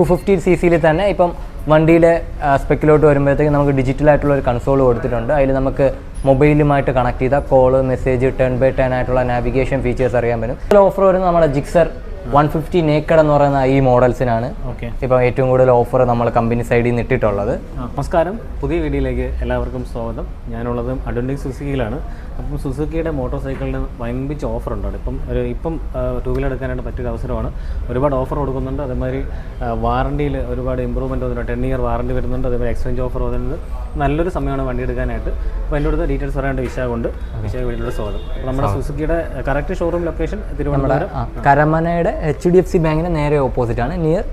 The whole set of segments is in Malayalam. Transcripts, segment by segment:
250cc തന്നെ ഇപ്പം വണ്ടിയിലെ സ്പെക്കിലോട്ട് വരുമ്പോഴത്തേക്ക് നമുക്ക് ഡിജിറ്റലായിട്ടുള്ള ഒരു കൺസോൾ കൊടുത്തിട്ടുണ്ട്. അതിൽ നമുക്ക് മൊബൈലുമായിട്ട് കണക്ട് ചെയ്താൽ കോള്, മെസ്സേജ്, 10x10 ആയിട്ടുള്ള നാവിഗേഷൻ ഫീച്ചേഴ്സ് അറിയാൻ പറ്റും. ഓഫർ വരുന്നത് നമ്മുടെ ജിക്സർ 150 നേക്കഡ് എന്ന് പറയുന്ന ഈ മോഡൽസിനാണ് ഇപ്പം ഏറ്റവും കൂടുതൽ ഓഫർ നമ്മൾ കമ്പനി സൈഡിൽ നിന്ന് ഇട്ടിട്ടുള്ളത്. നമസ്കാരം, പുതിയ വീഡിയോയിലേക്ക് എല്ലാവർക്കും സ്വാഗതം. ഞാനുള്ളത് അഡ്വൻറ്റിക് സുസുക്കിയിലാണ്. അപ്പം സുസുക്കിയുടെ മോട്ടോർ സൈക്കിളിന് വമ്പിച്ച ഓഫർ ഉണ്ട്. ഇപ്പം ടൂ വീലർ എടുക്കാനായിട്ട് പറ്റിയൊരു അവസരമാണ്. ഒരുപാട് ഓഫർ കൊടുക്കുന്നുണ്ട്. അതേമാതിരി വാറണ്ടിയിൽ ഒരുപാട് ഇമ്പ്രൂവ്മെൻറ്റ് വന്നിട്ടുണ്ട്. 10 ഇയർ വാറണ്ടി വരുന്നുണ്ട്. അതേപോലെ എക്സ്ചേഞ്ച് ഓഫർ വരുന്നത്. നല്ലൊരു സമയമാണ് വണ്ടി എടുക്കാനായിട്ട്. അപ്പോൾ എൻ്റെ അടുത്ത് ഡീറ്റെയിൽസ് പറയാണ്ട് വിശാഖുണ്ട്. വിശാഖ വീഡിയോയുടെ സ്വാഗതം. അപ്പോൾ നമ്മുടെ സുസുക്കിയുടെ കറക്റ്റ് ഷോറൂം ലൊക്കേഷൻ തിരുവനന്തപുരം കരമനയുടെ HDFC ബാങ്കിന് നേരെ ഓപ്പോസിറ്റ് ആണ്, നിയർ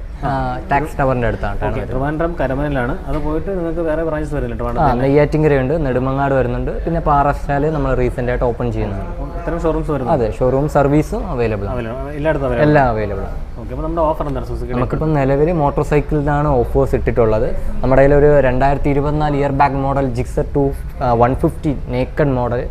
ടാക്സ് ടവറിന്റെ അടുത്താണ്. ട്രിവാൻഡ്രം കരമനയിലാണ്. അത് പോയിട്ട് നിങ്ങൾക്ക് വേറെ ബ്രാഞ്ചസ് വരുന്നുണ്ട്. നെയ്യാറ്റിങ്കരയുണ്ട്, നെടുമങ്ങാട് വരുന്നുണ്ട്, പിന്നെ പാറസ്റ്റാല് നമ്മൾ റീസെന്റ് ആയിട്ട് ഓപ്പൺ ചെയ്യുന്നുണ്ട്. ഇത്തരം ഷോറൂംസ് വരുന്നത്? അതെ, ഷോറൂം സർവീസും അവൈലബിൾ ആണ്, എല്ലാം അവൈലബിൾ ആണ്. അപ്പോൾ നമ്മുടെ ഓഫർ എന്താണ് സുസുക്കി? നമുക്കിപ്പോൾ നിലവിൽ മോട്ടോർ സൈക്കിളിനാണ് ഓഫേഴ്സ് ഇട്ടിട്ടുള്ളത്. നമ്മുടെ കയ്യിൽ ഒരു 2024 year back model Gixxer 150 naked model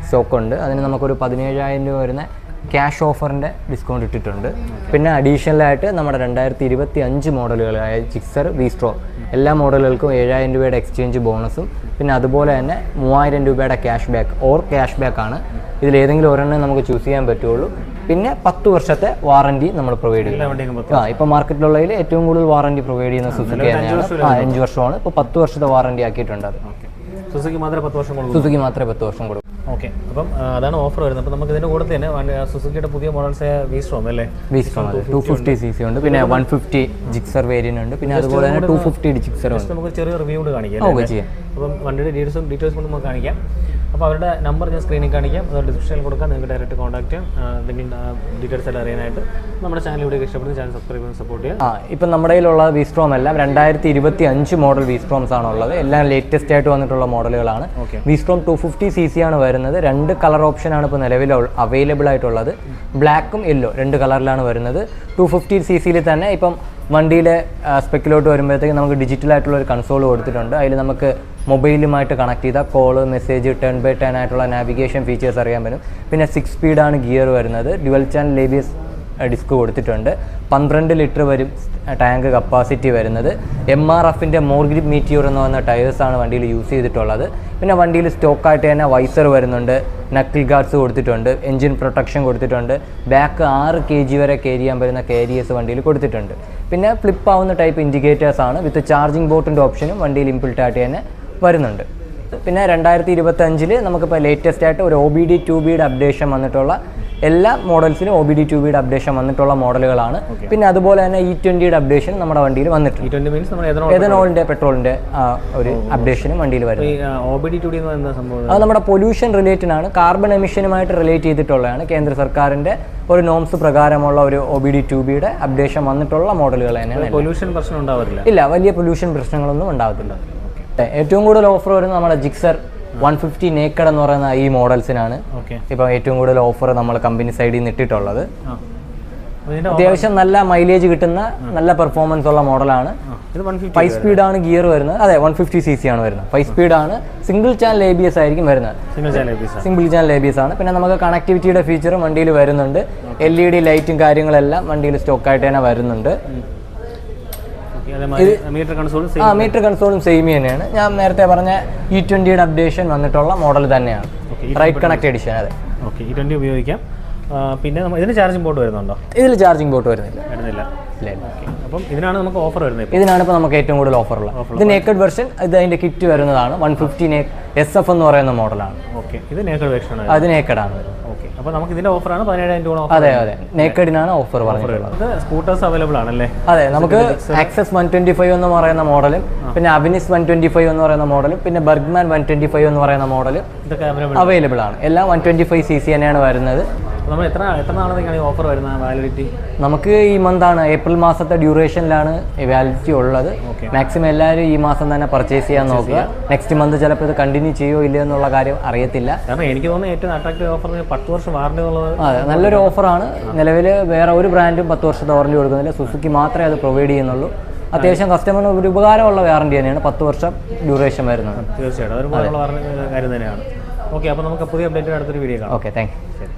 stock ഉണ്ട്. അതിന് നമുക്കൊരു 17,000 രൂപ വരുന്ന ക്യാഷ് ഓഫറിൻ്റെ ഡിസ്കൗണ്ട് ഇട്ടിട്ടുണ്ട്. പിന്നെ അഡീഷണലായിട്ട് നമ്മുടെ 2025 മോഡലുകളായ ജിക്സർ വീസ്ട്രോ എല്ലാ മോഡലുകൾക്കും 7,000 രൂപയുടെ എക്സ്ചേഞ്ച് ബോണസും പിന്നെ അതുപോലെ തന്നെ 3,000 രൂപയുടെ ക്യാഷ് ബാക്ക് ആണ്. ഇതിലേതെങ്കിലും ഒരെണ്ണം നമുക്ക് ചൂസ് ചെയ്യാൻ പറ്റുള്ളൂ. പിന്നെ 10 വർഷത്തെ വാറണ്ടി നമ്മൾ പ്രൊവൈഡ് ചെയ്യും. ഇപ്പോൾ മാർക്കറ്റിലുള്ളതിൽ ഏറ്റവും കൂടുതൽ വാറണ്ടി പ്രൊവൈഡ് ചെയ്യുന്ന സുസുക്കി തന്നെയാണ്. 5 വർഷമാണ്. ഇപ്പോൾ 10 വർഷത്തെ വാറണ്ടി ആക്കിയിട്ടുണ്ട്. അത് സുസുക്കി മാത്രമേ 10 വർഷം കൊടുക്കും. സുസുക്കി മാത്രമേ 10 വർഷം കൊടുക്കും. ഓക്കെ, അപ്പം അതാണ് ഓഫർ വരുന്നത്. അപ്പോൾ നമുക്ക് ഇതിൻ്റെ കൂടെ തന്നെ സുസുക്കിയുടെ പുതിയ മോഡൽസ് വീസ്ട്രോം അല്ലേ? വീസ്ട്രോം 250cc ഉണ്ട്, പിന്നെ 150 ജിക്സർ വേരിയന്റ് ഉണ്ട്, പിന്നെ അതുപോലെ തന്നെ 250 ജിക്സർ ഉണ്ട്. നമുക്ക് ചെറിയ റിവ്യൂ കൂടെ കാണിക്കാം. അപ്പം വണ്ടിയുടെ ഡീറ്റെയിൽസ് കൊണ്ട് നമുക്ക് കാണിക്കാം. അപ്പോൾ അവരുടെ നമ്പർ ഞാൻ സ്ക്രീനിൽ കാണിക്കാം, അത് ഡിസ്ക്രിപ്ഷനിൽ കൊടുക്കാം. നിങ്ങൾക്ക് ഡയറക്റ്റ് കോൺടാക്ട് ചെയ്യാം. എന്തെങ്കിലും ഡീറ്റെയിൽസ് എല്ലാം അറിയാനായിട്ട് നമ്മുടെ ചാനൽ ഇവിടെ ഇഷ്ടപ്പെടുന്ന ചാനൽ സബ്സ്ക്രൈബ് ചെയ്ത് സപ്പോർട്ട് ചെയ്യാം. ഇപ്പം നമ്മുടെ കയ്യിലുള്ള വീസ്ട്രോം എല്ലാം 2025 മോഡൽ വീസ്ട്രോംസ് ആണുള്ളത്. എല്ലാം ലേറ്റസ്റ്റ് ആയിട്ട് വന്നിട്ടുള്ള മോഡലുകളാണ്. വീസ്ട്രോം 250cc ആണ് വരുന്നത്. 2 കളർ ഓപ്ഷനാണ് ഇപ്പോൾ നിലവിൽ അവൈലബിൾ ആയിട്ടുള്ളത്. ബ്ലാക്കും യെല്ലോ 2 കളറിലാണ് വരുന്നത്. 250cc തന്നെ ഇപ്പം വണ്ടിയിലെ സ്പെക്കിലോട്ട് വരുമ്പോഴത്തേക്ക് നമുക്ക് ഡിജിറ്റലായിട്ടുള്ള ഒരു കൺസോൾ കൊടുത്തിട്ടുണ്ട്. അതിൽ നമുക്ക് മൊബൈലുമായിട്ട് കണക്ട് ചെയ്താൽ കോള്, മെസ്സേജ്, 10x10 ആയിട്ടുള്ള നാവിഗേഷൻ ഫീച്ചേഴ്സ് അറിയാൻ പറ്റും. പിന്നെ 6 സ്പീഡാണ് ഗിയർ വരുന്നത്. ഡ്യുവൽ ചാനൽ ABS ഡിസ്ക് കൊടുത്തിട്ടുണ്ട്. 12 ലിറ്റർ വരും ടാങ്ക് കപ്പാസിറ്റി വരുന്നത്. MRFൻ്റെ മോർഗ്രിപ്പ് മീറ്റിയോർ എന്ന് പറയുന്ന ടയേഴ്സാണ് വണ്ടിയിൽ യൂസ് ചെയ്തിട്ടുള്ളത്. പിന്നെ വണ്ടിയിൽ സ്റ്റോക്കായിട്ട് തന്നെ വൈസർ വരുന്നുണ്ട്, നക്കിൾ ഗാർഡ്സ് കൊടുത്തിട്ടുണ്ട്, എൻജിൻ പ്രൊട്ടക്ഷൻ കൊടുത്തിട്ടുണ്ട്. ബാക്ക് 6 kg വരെ ക്യാരി ചെയ്യാൻ പറ്റുന്ന കാരിയേഴ്സ് വണ്ടിയിൽ കൊടുത്തിട്ടുണ്ട്. പിന്നെ ഫ്ലിപ്പ് ആവുന്ന ടൈപ്പ് ഇൻഡിക്കേറ്റേഴ്സ് ആണ്. വിത്ത് ചാർജിങ് ബോട്ടിൻ്റെ ഓപ്ഷനും വണ്ടിയിൽ ഇൻബിൽറ്റ് ആയിട്ട് തന്നെ വരുന്നുണ്ട്. പിന്നെ 2025 നമുക്കിപ്പോൾ ലേറ്റസ്റ്റ് ആയിട്ട് ഒരു OBD 2Bയുടെ അപ്ഡേഷൻ വന്നിട്ടുള്ള എല്ലാ മോഡൽസിനും OBD 2Bയുടെ അപ്ഡേഷൻ വന്നിട്ടുള്ള മോഡലുകളാണ്. പിന്നെ അതുപോലെ തന്നെ E20യുടെ അപ്ഡേഷൻ നമ്മുടെ വണ്ടിയിൽ വന്നിട്ടുണ്ട്. എഥനോളിൻ്റെ പെട്രോളിൻ്റെ ഒരു അപ്ഡേഷനും വണ്ടിയിൽ വരും. അത് നമ്മുടെ പൊല്യൂഷൻ റിലേറ്റഡ് ആണ്, കാർബൺ എമിഷനുമായിട്ട് റിലേറ്റ് ചെയ്തിട്ടുള്ളതാണ്. കേന്ദ്ര സർക്കാരിൻ്റെ ഒരു നോംസ് പ്രകാരമുള്ള ഒരു OBD 2Bയുടെ അപ്ഡേഷൻ വന്നിട്ടുള്ള മോഡലുകൾ തന്നെയാണ്. പൊല്യൂഷൻ പ്രശ്നം ഉണ്ടാവില്ല? ഇല്ല, വലിയ പൊല്യൂഷൻ പ്രശ്നങ്ങളൊന്നും ഉണ്ടാകത്തില്ല. ഏറ്റവും കൂടുതൽ ഓഫർ വരുന്നത് നമ്മുടെ ജിക്സർ 150 നേക്കഡ് എന്ന് പറയുന്ന ഈ മോഡൽസിനാണ് ഇപ്പോൾ ഏറ്റവും കൂടുതൽ ഓഫർ നമ്മൾ കമ്പനി സൈഡിൽ നിന്ന് ഇട്ടിട്ടുള്ളത്. അത്യാവശ്യം നല്ല മൈലേജ് കിട്ടുന്ന നല്ല പെർഫോമൻസ് ഉള്ള മോഡലാണ്. 5 സ്പീഡാണ് ഗിയർ വരുന്നത്. അതെ, 150cc ആണ് വരുന്നത്. 5 സ്പീഡാണ്. സിംഗിൾ ചാനൽ ABS ആയിരിക്കും വരുന്നത്. സിംഗിൾ ചാനൽ ABS ആണ്. പിന്നെ നമുക്ക് കണക്ടിവിറ്റിയുടെ ഫീച്ചറും വണ്ടിയിൽ വരുന്നുണ്ട്. LED ലൈറ്റും കാര്യങ്ങളെല്ലാം വണ്ടിയിൽ സ്റ്റോക്കായിട്ട് തന്നെ വരുന്നുണ്ട്. മീറ്റർ കൺസോളും സെയിം തന്നെയാണ്. ഞാൻ നേരത്തെ പറഞ്ഞ E20യുടെ അപ്ഡേഷൻ വന്നിട്ടുള്ള മോഡൽ തന്നെയാണ്. Right connect edition. അതെ, E20 ഉപയോഗിക്കാം. പിന്നെ ഇതിന് ചാർജിംഗ് പോർട്ട് വരുന്നുണ്ടോ? ഇതിൽ ചാർജിംഗ് പോർട്ട് വരുന്നില്ല. അപ്പം ഇതിനാണ് നമുക്ക് ഓഫർ വരുന്നത്. ഇതിനാണ് ഇപ്പോൾ നമുക്ക് ഏറ്റവും കൂടുതൽ ഓഫർ ഉള്ളത്. ഇത് നേക്കഡ് വെർഷൻ. ഇത് അതിൻ്റെ കിറ്റ് വരുന്നതാണ്. 150 SF എന്ന് പറയുന്ന മോഡലാണ്. ഇത് നേക്കഡ് വെർഷൻ. അത് നേക്കഡാണ്. അപ്പോൾ നമുക്ക് ഇതിന്റെ ഓഫറാണ് 17,000 രൂപ. അതെ, നേക്കഡിനാണ് ഓഫർ പറഞ്ഞിട്ടുള്ളത്. സ്കൂട്ടേഴ്സ് അവൈലബിൾ ആണല്ലേ? അതെ, നമുക്ക് ആക്സസ് 125 എന്ന് പറയുന്ന മോഡലും പിന്നെ അവിനിസ് 125 എന്ന് പറയുന്ന മോഡലും പിന്നെ ബർഗ്മാൻ 125 എന്ന് പറയുന്ന മോഡലും അവൈലബിൾ ആണ്. എല്ലാം 125cc തന്നെയാണ് വരുന്നത്. നമ്മൾ എത്ര നാളത്തേക്കാണ് ഈ ഓഫർ വരുന്നത്? വാലിഡിറ്റി നമുക്ക് ഈ മന്താണ്, ഏപ്രിൽ മാസത്തെ ഡ്യൂറേഷനിലാണ് വാലിഡിറ്റി ഉള്ളത്. മാക്സിമം എല്ലാവരും ഈ മാസം തന്നെ പർച്ചേസ് ചെയ്യാൻ നോക്കുക. നെക്സ്റ്റ് മന്ത് ചിലപ്പോൾ ഇത് കണ്ടിന്യൂ ചെയ്യോ ഇല്ലയോ എന്നുള്ള കാര്യം അറിയത്തില്ല. കാരണം എനിക്ക് തോന്നുന്നു ഏറ്റവും അട്രാക്റ്റീവ് ഓഫർ 10 വർഷം വാറണ്ടി ഉള്ളത്. അതെ, നല്ലൊരു ഓഫറാണ്. നിലവിൽ വേറെ ഒരു ബ്രാൻഡും 10 വർഷത്തെ വാറണ്ടി കൊടുക്കുന്നില്ല. സുസുക്കി മാത്രമേ അത് പ്രൊവൈഡ് ചെയ്യുന്നുള്ളൂ. അത്യാവശ്യം കസ്റ്റമറിന് ഒരു ഉപകാരമുള്ള വാറണ്ടി തന്നെയാണ്. 10 വർഷം ഡ്യൂറേഷൻ വരുന്നത്. തീർച്ചയായിട്ടും അതൊരു കാര്യം തന്നെയാണ്. ഓക്കെ, അപ്പോൾ നമുക്ക് പുതിയ അപ്ഡേറ്റ് അടുത്തൊരു വീഡിയോ കാണാം. Okay, thank you.